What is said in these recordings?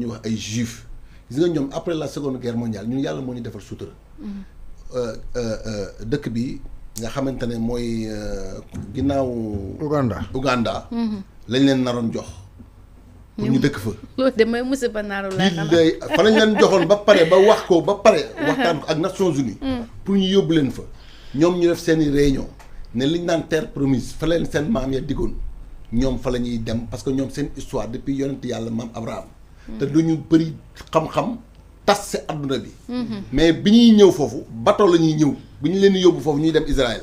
ñu wax ay juifs gis nga ñoom après la seconde guerre mondiale ñun yàlla moo ñu defal sutura. dëkk bi nga xamante ne mooy ginnaaw. Uganda. lañ leen naroon jox. pour ñu dëkk fa. loolu de mooy musiba naaru laa xam. fa lañ leen joxoon ba pare ba wax ko ba pare. waxtaan ko ak Nations Unies. pour ñu yóbbu leen fa. ñoom ñu def seen i réunion ne liñ naan terre promise fa leen seen maam ya diggoon ñoom fa la ñuy dem parce que ñoom seen histoire depuis yonent yàlla maam Abraham. te du ñu bëri xam-xam tas si adduna bi. mais bi ñuy ñëw foofu bateau la ñuy ñëw bu ñu leen di yóbbu foofu ñuy dem Israël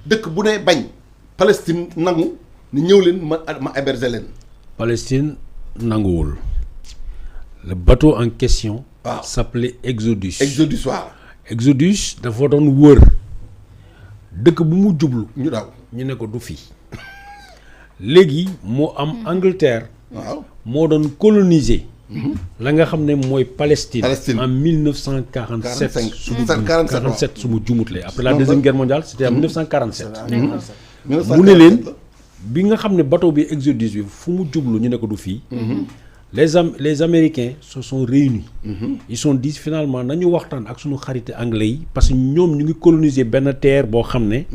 dëkk bu ne bañ Palestine nangu ni ñëw leen ma héberger leen. Palestine nanguwul. Le bateau en question. s'appelait Exodus. Exodus waaw. Exodus dafa doon wër dëkk bu mu jublu. ñu daw ñu ne ko du fii léegi moo am Angleterre. waaw moo doon coloniser. la nga xam ne mooy Palestine. en 1947. 47 su ma jumutlee après la deuxième guerre mondiale c'était en 1947. mu ne leen bi nga xam ne bateau bi Exodus bi fu mu jublu ñu ne ko du fii. les Américains se sont réunis. Ils se sont dit finalement nañu waxtaan ak suñu xarité anglais yi parce que ñoom ñu ngi coloniser benn terre boo xam ne.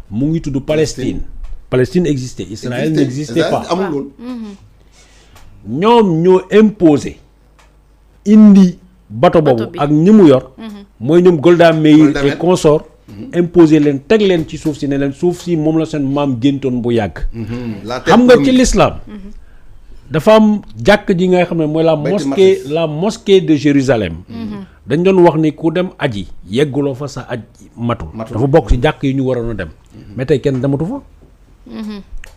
mu ngi tudd Palestine. Palestine existait Israël n'existait pas. amul woon. ñoom ñoo imposé indi bateau boobu ak ñi mu yor. mooy ñoom Golda Meir et consort imposé leen teg leen ci suuf si ne leen suuf si moom la seen maam géntoon bu yàgg. xam nga ci l'islam dafa am jàkk ji nga xam ne mooy la mosquée de Jérusalem. dañ doon wax ni ku dem aji yegguloo fa sa aj matul. dafa bokk ci jàkk yi ñu waroon a dem. mais tey kenn dematu fa.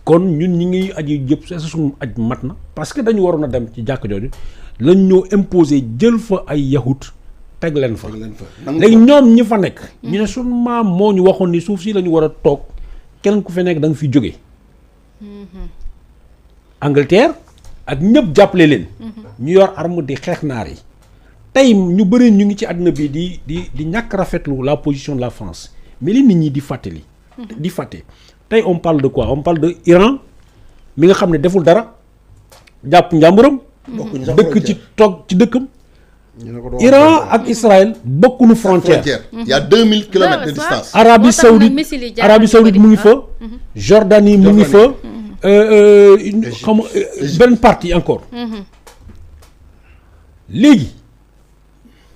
kon ñun ñi ngi aji yëpp sa suñu aj mat na parce que dañu waroon a dem ci jàkk jooju lañ ñoo imposer jël fa ay yahut teg leen fa. léegi ñoom ñi fa nekk. ñu ne suñu maam moo ñu waxoon ni suuf si la ñu war a toog keneen ku fi nekk da nga fi jóge. Angleterre ak ñëpp jàppale leen. ñu yor arme di xeex naar yi. tey ñu bëri ñu ngi ci àdduna bi di ñàkk rafetlu la position de la France mais li nit ñi di fàttali. di fàtte tey on parle de quoi on parle de Iran mi nga xam ne deful dara jàpp njàmburam. dëkk ci toog ci dëkkam. Iran ak Israël bokkuñu frontière. Il y a 2000 kilomètres de distance. Arabie Saoudite mu ngi fa. Jordanie mu ngi fa. comme benn partie encore. léegi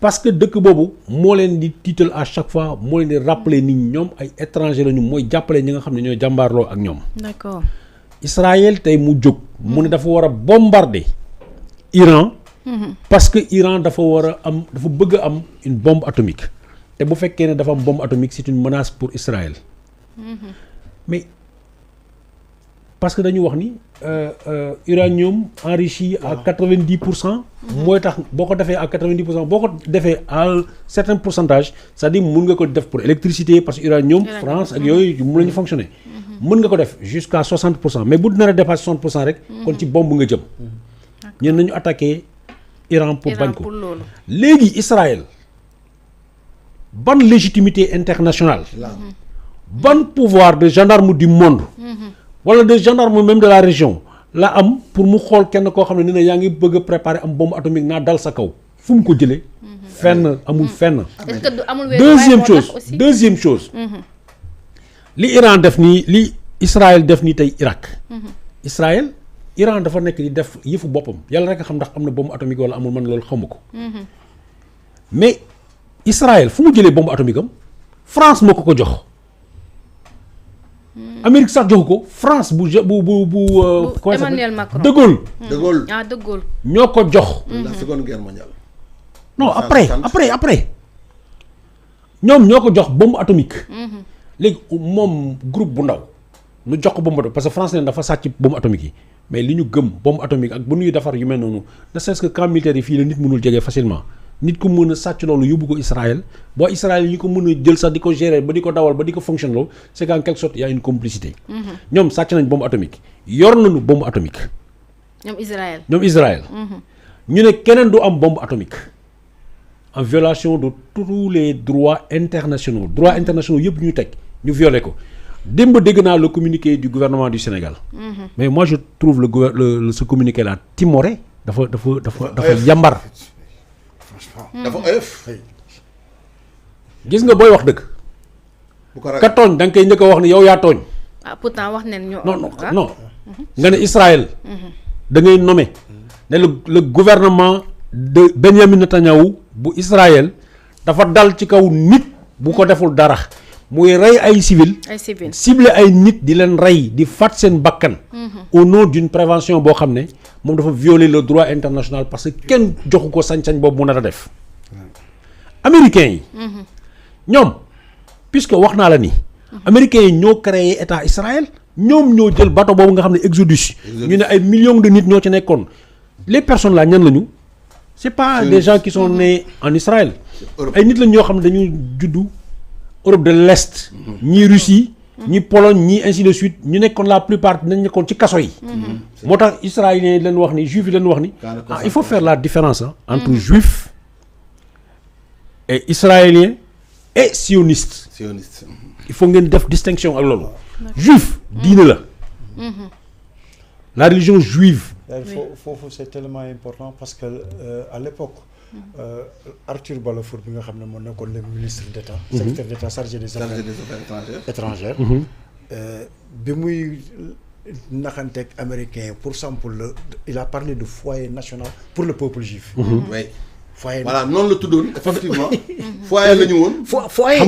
parce que dëkk boobu moo leen di tiital à chaque fois moo leen di rappeler nit ñoom ay étranger lañu mooy jàppale ñi nga xam ne ñooy jàmbaarloo ak ñoom. D'accord. Israël tey mu jóg. mu ne dafa war a bombarder Iran. parce que Iran dafa bëgg a am une bombe atomique te bu fekkee ne dafa am bombe atomique c'est une menace pour Israël. mais parce que dañu wax ni uranium enrichi à 90%. mooy tax boo ko defee à 90% boo ko defee à un certain pourcentage c'est-à-dire mun nga ko def pour électricité parce que uranium France ak yooyu mun nañu fonctionner. mën nga ko def jusqu'à 60% mais bu nar a dépasser 60% rek. kon ci bombe nga jëm. ñun nañu attaqué Iran pour bañ ko léegi Israël ban légitimité internationale. ban pouvoir de gendarme du monde. wala de gendarme même de la région la am pour mu xool kenn koo xam ne ni ne yaa ngi bëgg a préparer am bombe atomique naa dal sa kaw fu mu ko jëlee. fenn amul fenn. est-ce que du amul deuxième chose. li Iran def nii li Israël def nii tey Irak. Israël Iran dafa nekk di def yëfu boppam yàlla rek a xam ndax am na bombe atomique wala amul man loolu xamu ko. mais Israël fu mu jëlee bombe atomique am France moo ko jox. Amérique sax joxu ko France bu Emmanuel Macron De Gaulle. De Gaulle. ñoo ko jox. la seconde guerre mondiale. non après ñoom ñoo ko jox bombe atomique. léegi moom groupe bu ndaw nu jox ko bombe atomique parce que France leen dafa sàcc bombe atomique yi mais li ñu gëm bombe atomique ak bu ñuy defar yu mel noonu ne serait-ce que camp militaire yi fii la nit mënul jege facilement. nit ko mën a sàcc loolu yóbbu ko Israël boo Israël yi ñu ko mën a jël sax di ko gérer ba di ko dawal ba di ko fonctionner loolu c'est qu'en quelque sorte il y a une complicité. ñoom sàcc nañ bombe atomique yor nañu bombe atomique. ñoom Israël. ñu ne keneen du am bombe atomique en violation de tous les droits internationaux yëpp ñu teg ñu violé ko démb dégg naa le communiqué du gouvernement du Sénégal. mais moi je trouve ce communiqué là timoré. dafa yambar. dafa oyof. gis nga booy wax dëgg. bu ko ka tooñ da nga koy njëkk a wax ni yow yaa tooñ. pourtant wax nañ ñu. non nga ne Israël. da ngay nommer ne le gouvernement de Benjamin Netanyahu bu Israël dafa dal ci kaw nit bu ko deful dara muy rey ay civil ciblé ay nit di leen rey di faat seen bakkan. au nom d'une prévention boo xam ne moom dafa violer le droit international parce que kenn joxu ko sañ-sañ boobu mu nar a def. américains yi. ñoom puisque wax naa la ni. américains yi ñoo créé état Israël ñoom ñoo jël bateau boobu nga xam ne Exodus. ñu ne ay millions de nit ñoo ci nekkoon. les personnes là ñan lañu. c'est pas des gens qui sont nés en Israël. ay nit lañ ñoo xam ne dañuy juddu Europe de l'Est. ñii Russie. ñi Pologne ñi ainsi de suite ñu nekkoon la plupart dinañ nekkoon ci kaso yi. moo tax israéliens yi leen wax ni juifs yi leen wax ni. il faut faire la différence entre juif et israélien et sioniste. il faut ngeen def distinction ak loolu. juif diine la. la religion juive. foofu c'est tellement important parce que à l'époque Arthur Balfour bi nga xam ne moo nekkoon le ministre d'État. secrétaire d'État chargé des affaires étrangères. bi muy naxanteeg américain pour sample il a parlé de foyer national pour le peuple juif. oui foyer voilà noonu la tuddoon effectivement. foyer la ñu woon. foyer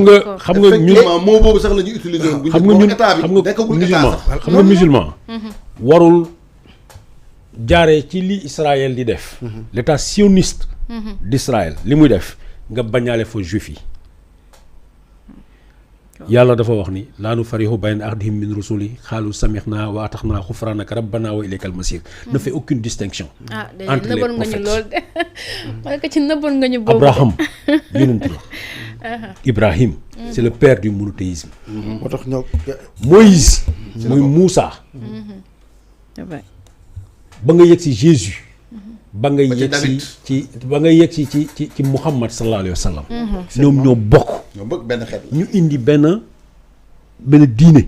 xam nga ñun moo boobu sax la ñu utiliser woon. xam nga ñun xam nga musulman warul jaaree ci li Israël di def. l'état sioniste. d'Israël li muy def nga bañaale fa juif yi. yàlla dafa wax ni laa nufarriqu bayna ahadin min rusuli xaalu samihna wa ataxna xufranaka rabbana wa ilaykal masir. ne fait aucune distinction. entre les prophètes. nëbboon nga ñu boobu. Abraham yonent la. Ibrahim c'est le père du monothéisme. moo tax ñoo Moïse mooy Moussa. ba nga yegg si Jésus. ba nga yegg si ci Muhammad sallallahu alayhi wa sallam. ñoom ñoo bokk. ñoo bokk benn xeet ñu indi benn diine.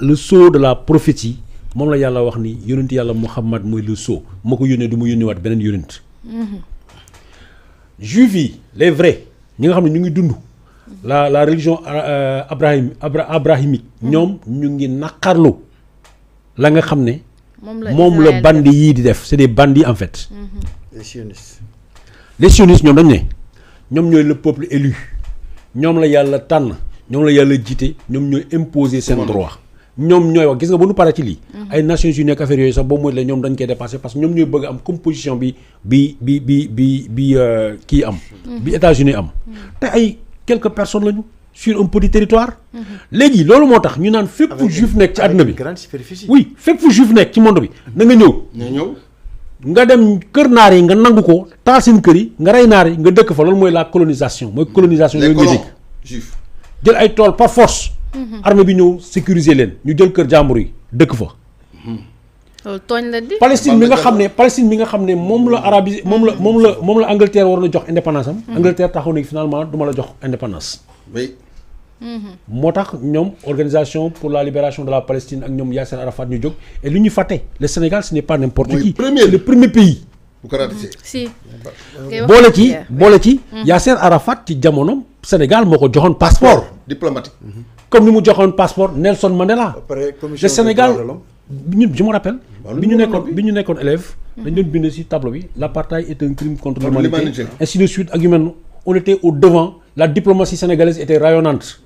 le sceau de la prophétie moom la yàlla wax ni yonent yàlla Muhammad mooy le sceau moo ko yónnee du mu yónneewaat beneen yonent. juifs yi les vrais ñi nga xam ne ñu ngi dund. la religion abrahamique. ñoom ñu ngi naqarlu la nga xam ne. moom la bandi yii di def c'est des bandits en fait. les sionistes ñoom dañ ne ñoom ñooy le peuple élu ñoom la yàlla tànn ñoom la yàlla jiite ñoom ñooy imposer seen droit ñoom ñooy wax gis nga bu nu paree ci lii. ay Nations Unies ak affaire yooyu sax boobu mooy la ñoom dañ koy dépasser parce que ñoom ñooy bëgg am composition bi kii am. bi États-Unis am. te ay quelques personnes lañu. sur un petit territoire. léegi loolu moo tax ñu naan fépp fu juif nekk ci àdduna bi oui fépp fu juif nekk ci monde bi na nga ñëw. nga dem kër naar yi nga nangu ko taal seen kër yi nga rey naar yi nga dëkk fa loolu mooy la colonisation mooy colonisation yooyu nga dégg. juif jël ay tool par force. armée bi ñëw sécuriser leen ñu jël kër jàmbur yi dëkk fa. loolu tooñ la di. Palestine bi nga xam ne moom la Arabie moom la Angleterre war na jox indépendance am. Angleterre taxaw ni finalement duma la jox indépendance. oui. moo tax ñoom organisation pour la libération de la Palestine ak ñoom Yasser Arafat ñu jóg et lu ñu fàtte le Sénégal ce n'est pas n'importe qui. c'est le premier pays. bu ko ratisé. si. boole ci. Yasser Arafat ci jamono Sénégal moo ko joxoon passeport. diplomatique. comme ni mu joxoon passeport Nelson Mandela. le Sénégal ñun je me rappelle. bi ñu nekkoon élève. dañ doon bind ci tableau bi l'apartheid est un crime contre l'humanité ainsi de suite ak yu mel noonu on était au devant la diplomatie sénégalaise était rayonnante.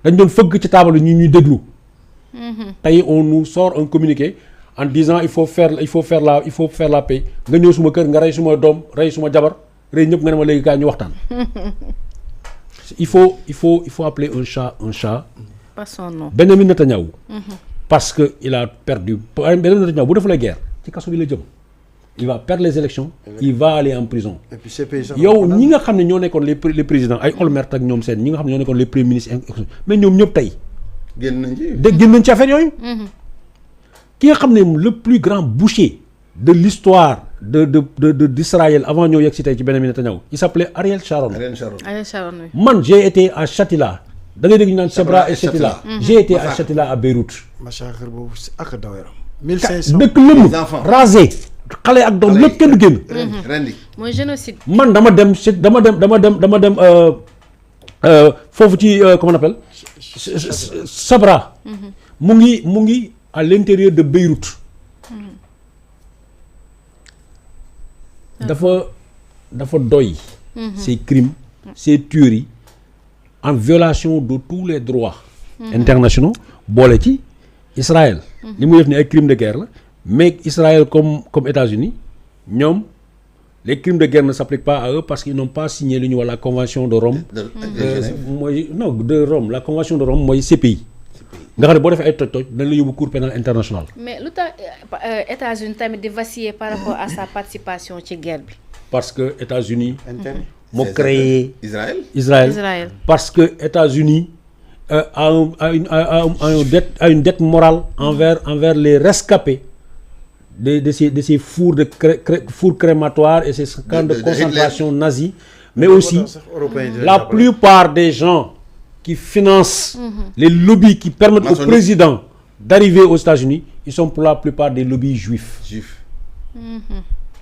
dañ doon fëgg ci table ñu ñuy déglu. tey on nous sort un communiqué en disant il faut faire la paix nga ñëw suma kër nga rey suma doom rey suma jabar rey ñëpp nga ne ma léegi kaa ñu waxtaan. il faut appeler un chat un chat. pas son nom. Benjamin Netanyahu. parce que il a perdu Benjamin Netanyahu bu defulee guerre ci kaso bi la jëm. il va perdre les élections il va aller en prison. et puis ces pays yow ñi nga xam ne ñoo nekkoon les présidents ay Olmert ak ñoom seen ñi nga xam ne ñoo nekkoon les premiers ministres mais ñoom ñëpp tey. génn nañ ci affaire yooyu. ki nga xam ne le plus grand boucher de l'histoire d'Israël avant ñoo yegg si tey ci Benjamin Netanyahu il s'appelait Ariel Sharon. oui. man j'ai été à Shatila da ngay dégg ñu naan Sabra et Shatila. j'ai été à Shatila à Beyrouth. massacre boobu ak daw yaram. 1500 dëkk lëmm rasé xale ak doom lépp kenn du génn. rendi mooy génocide. man dama dem foofu ci comment on appelle Sabra. mu ngi à l'intérieur de Beyrouth. dafa doy. ces crimes ces tueries en violation de tous les droits internationaux boole ci Israël. li mu def ni ay crimes de guerre la mais Israël comme États-Unis ñoom les crimes de guerre ne s'appliquent pas à eux parce qu'ils n'ont pas signé lu ñu wax la convention de Rome. de Rome la convention de Rome mooy CPI. nga xam ne boo defee ay toj-toj dañ la yóbbu cour pénale internationale. mais lu tax États-Unis tamit di vaciller par rapport à sa participation ci guerre bi. parce que États-Unis moo créé Israël. parce que États-Unis a une dette morale envers les rescapés de ces fours fours crématoires et ces camps de concentration nazis, mais aussi la plupart des gens qui financent les lobbies qui permettent au président d'arriver aux États-Unis, ils sont pour la plupart des lobbies juifs.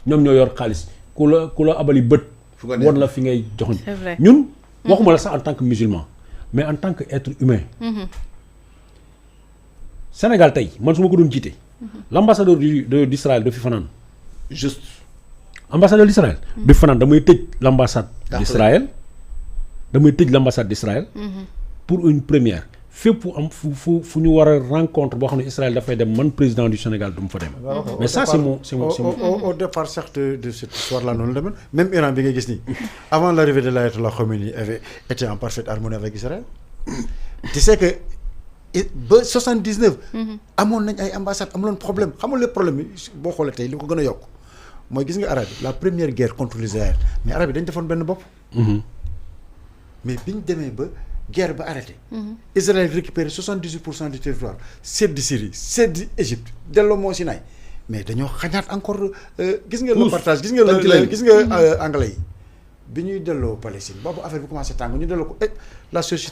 ñoom ñoo yor xaalis ku la abali bët war la fi ngay joxoñ ñun waxuma la sax en tant que musulman mais en tant que être humain. Sénégal tey man su ma ko doon jiite l'ambassadeur d'Israël du fi fanaan juste ambassadeur d'Israël du fanaan damay tëj l'ambassade d'Israël pour une première fépp fu ñu war a rencontre boo xam ne Israël dafay dem man président du Sénégal du mu fa dem. mais ça c'est mon au départ certes de cette histoire là noonu la même Iran bi nga gis nii avant l'arrivée de l'ayatollah Khomeini avait été en parfaite harmonie avec Israël. tu sais que ba 79. amoon nañ ay ambassades amuloon problème xamul le problème yi boo xoolee tey li ko gën a yokk mooy gis nga arabe yi la première guerre contre l'Israël mais arabe yi dañ defoon benn bopp. mais biñ demee ba guerre ba arrêté. Israël récupéré 78% du territoire sedd Syrie sedd Égypte delloo moo Sinaï mais dañoo xañaat encore gis nga le partage gis nga anglais yi bi ñuy delloo Palestine boobu affaire bi commencé tàng ñu delloo ko la société